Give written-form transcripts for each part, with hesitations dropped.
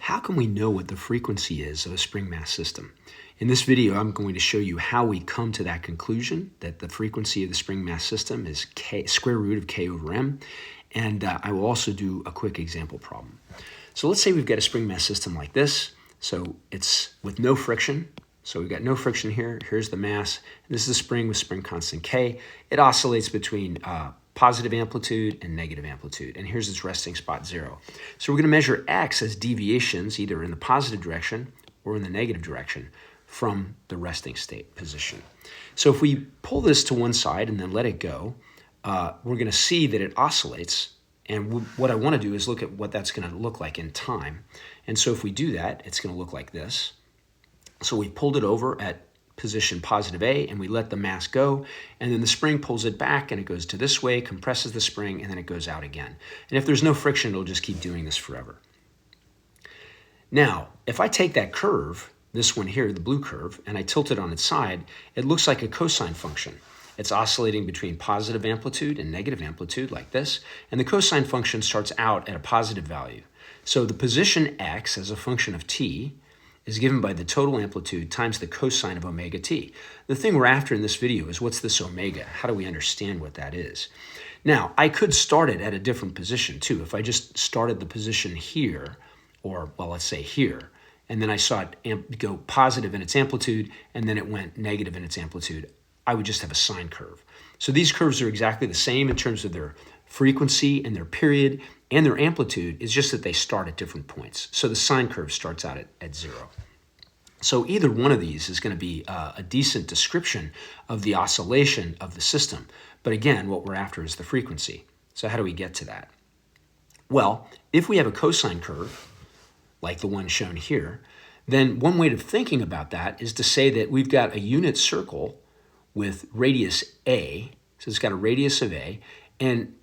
how can we know what the frequency is of a spring mass system? In this video, I'm going to show you how we come to that conclusion that the frequency of the spring mass system is square root of K over M. And I will also do a quick example problem. So let's say we've got a spring mass system like this. So it's with no friction. So we've got no friction here. Here's the mass. This is a spring with spring constant K. It oscillates between positive amplitude and negative amplitude. And here's its resting spot 0. So we're going to measure X as deviations either in the positive direction or in the negative direction from the resting state position. So if we pull this to one side and then let it go, we're going to see that it oscillates. And what I want to do is look at what that's going to look like in time. And so if we do that, it's going to look like this. So we pulled it over at position positive A and we let the mass go, and then the spring pulls it back and it goes to this way, compresses the spring, and then it goes out again. And if there's no friction, it'll just keep doing this forever. Now, if I take that curve, this one here, the blue curve, and I tilt it on its side, it looks like a cosine function. It's oscillating between positive amplitude and negative amplitude like this, and the cosine function starts out at a positive value. So the position X as a function of t is given by the total amplitude times the cosine of omega t. The thing we're after in this video is what's this omega? How do we understand what that is? Now, I could start it at a different position too. If I just started the position here, or well, let's say here, and then I saw it go positive in its amplitude, and then it went negative in its amplitude, I would just have a sine curve. So these curves are exactly the same in terms of their frequency and their period and their amplitude. Is just that they start at different points. So the sine curve starts out at 0. So either one of these is going to be a decent description of the oscillation of the system. But again, what we're after is the frequency. So how do we get to that? Well, if we have a cosine curve, like the one shown here, then one way of thinking about that is to say that we've got a unit circle with radius A. So it's got a radius of A, and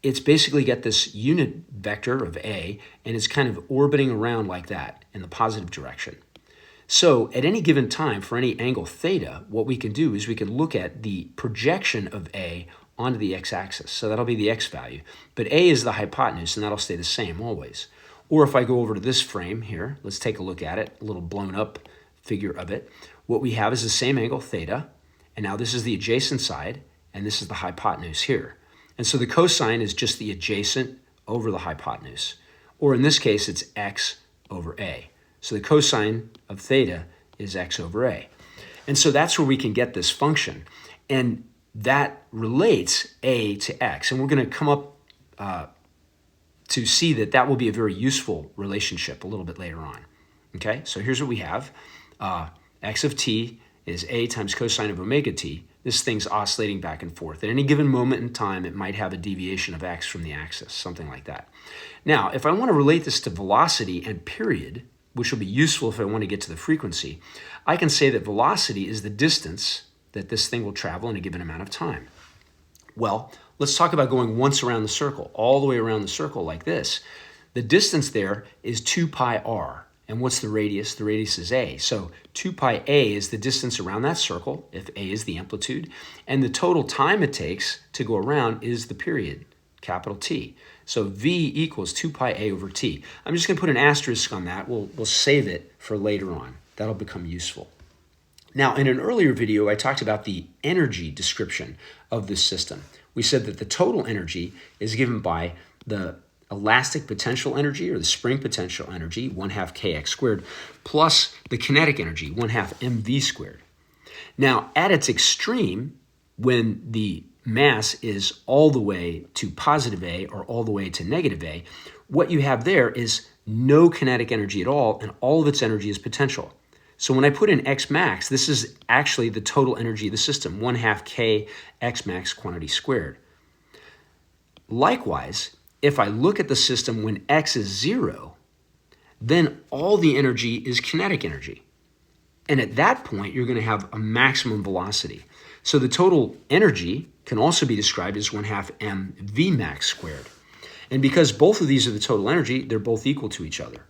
it's basically got this unit vector of A, and it's kind of orbiting around like that in the positive direction. So at any given time, for any angle theta, what we can do is we can look at the projection of A onto the x-axis. So that'll be the x value. But A is the hypotenuse, and that'll stay the same always. Or if I go over to this frame here, let's take a look at it, a little blown up figure of it. What we have is the same angle theta, and now this is the adjacent side, and this is the hypotenuse here. And so the cosine is just the adjacent over the hypotenuse. Or in this case, it's x over A. So the cosine of theta is x over A. And so that's where we can get this function. And that relates A to x. And we're going to come up to see that that will be a very useful relationship a little bit later on. Okay, so here's what we have. X of t is A times cosine of omega t. This thing's oscillating back and forth. At any given moment in time, it might have a deviation of x from the axis, something like that. Now, if I want to relate this to velocity and period, which will be useful if I want to get to the frequency, I can say that velocity is the distance that this thing will travel in a given amount of time. Well, let's talk about going once around the circle, all the way around the circle like this. The distance there is 2 pi r. And what's the radius? The radius is A. So 2 pi A is the distance around that circle, if A is the amplitude. And the total time it takes to go around is the period, capital T. So V equals 2 pi A over T. I'm just going to put an asterisk on that. We'll save it for later on. That'll become useful. Now, in an earlier video, I talked about the energy description of this system. We said that the total energy is given by the elastic potential energy, or the spring potential energy, 1/2 kx squared, plus the kinetic energy, 1/2 mv squared. Now, at its extreme, when the mass is all the way to positive A or all the way to negative A, what you have there is no kinetic energy at all, and all of its energy is potential. So when I put in x max, this is actually the total energy of the system, 1/2 k x max quantity squared. Likewise, if I look at the system when x is 0, then all the energy is kinetic energy. And at that point, you're going to have a maximum velocity. So the total energy can also be described as 1/2 mv max squared. And because both of these are the total energy, they're both equal to each other.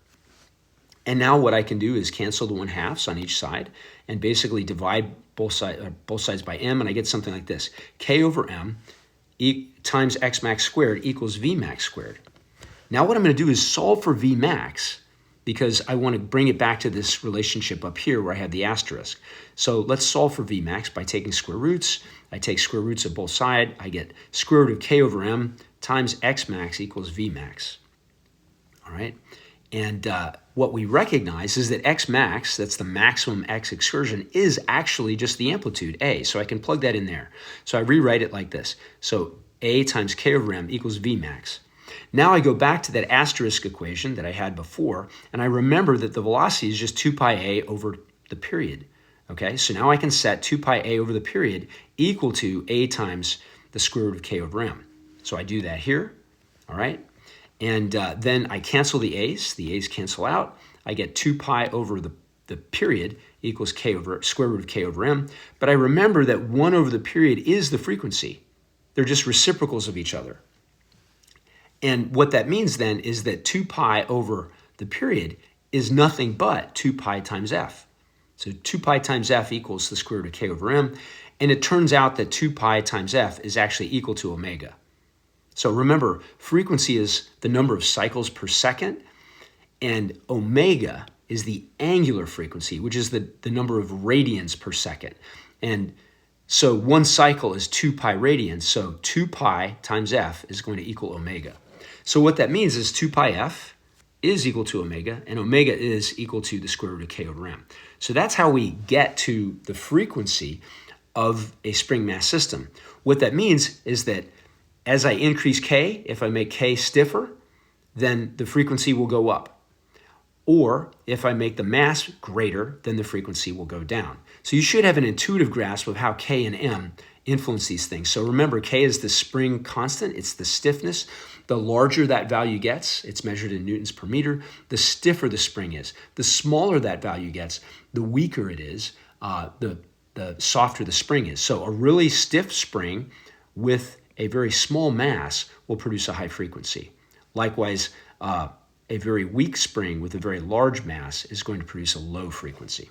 And now what I can do is cancel the 1/2s on each side and basically divide both sides by m, and I get something like this. K over m times x max squared equals v max squared. Now what I'm going to do is solve for v max because I want to bring it back to this relationship up here where I have the asterisk. So let's solve for Vmax by taking square roots. I take square roots of both sides. I get square root of k over m times x max equals Vmax. All right. And what we recognize is that x max, that's the maximum x excursion, is actually just the amplitude, a. So I can plug that in there. So I rewrite it like this. So a times k over m equals Vmax. Now I go back to that asterisk equation that I had before, and I remember that the velocity is just 2 pi a over the period. Okay, so now I can set 2 pi a over the period equal to a times the square root of k over m. So I do that here, all right? And then I cancel the a's cancel out. I get 2 pi over the period equals k over square root of k over m. But I remember that 1 over the period is the frequency. They're just reciprocals of each other. And what that means then is that 2 pi over the period is nothing but 2 pi times f. So 2 pi times f equals the square root of k over m. And it turns out that 2 pi times f is actually equal to omega. So remember, frequency is the number of cycles per second, and omega is the angular frequency, which is the number of radians per second. And so one cycle is 2 pi radians, so 2 pi times f is going to equal omega. So what that means is 2 pi f is equal to omega, and omega is equal to the square root of k over m. So that's how we get to the frequency of a spring mass system. What that means is that as I increase k, if I make k stiffer, then the frequency will go up. Or if I make the mass greater, then the frequency will go down. So you should have an intuitive grasp of how k and m influence these things. So remember, k is the spring constant. It's the stiffness. The larger that value gets, it's measured in newtons per meter, the stiffer the spring is. The smaller that value gets, the weaker it is, the softer the spring is. So a really stiff spring with a very small mass will produce a high frequency. Likewise, a very weak spring with a very large mass is going to produce a low frequency.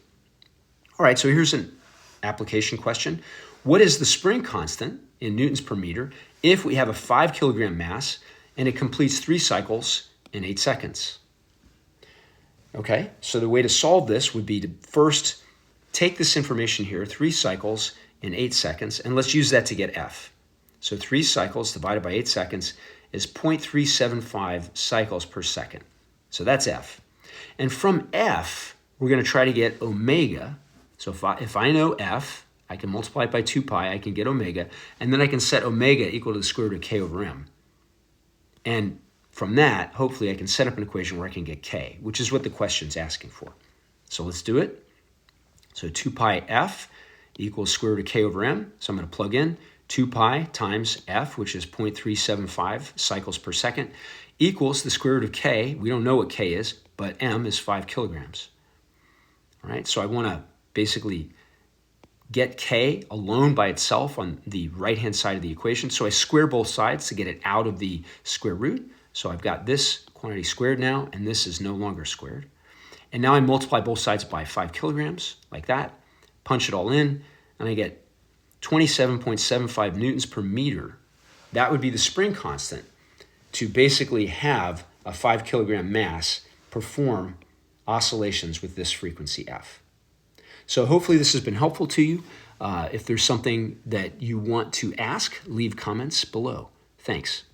All right, so here's an application question. What is the spring constant in newtons per meter if we have a 5 kilogram mass and it completes 3 cycles in 8 seconds? Okay, so the way to solve this would be to first take this information here, 3 cycles in 8 seconds, and let's use that to get f. So 3 cycles divided by 8 seconds is 0.375 cycles per second. So that's f. And from f, we're going to try to get omega. So if I know f, I can multiply it by 2 pi, I can get omega, and then I can set omega equal to the square root of k over m. And from that, hopefully I can set up an equation where I can get k, which is what the question's asking for. So let's do it. So 2 pi f equals square root of k over m. So I'm going to plug in 2 pi times f, which is 0.375 cycles per second, equals the square root of k. We don't know what k is, but m is 5 kilograms. All right, so I want to basically get k alone by itself on the right-hand side of the equation. So I square both sides to get it out of the square root. So I've got this quantity squared now, and this is no longer squared. And now I multiply both sides by 5 kilograms, like that, punch it all in, and I get 27.75 newtons per meter. That would be the spring constant to basically have a 5 kilogram mass perform oscillations with this frequency f. So hopefully this has been helpful to you. If there's something that you want to ask, leave comments below. Thanks.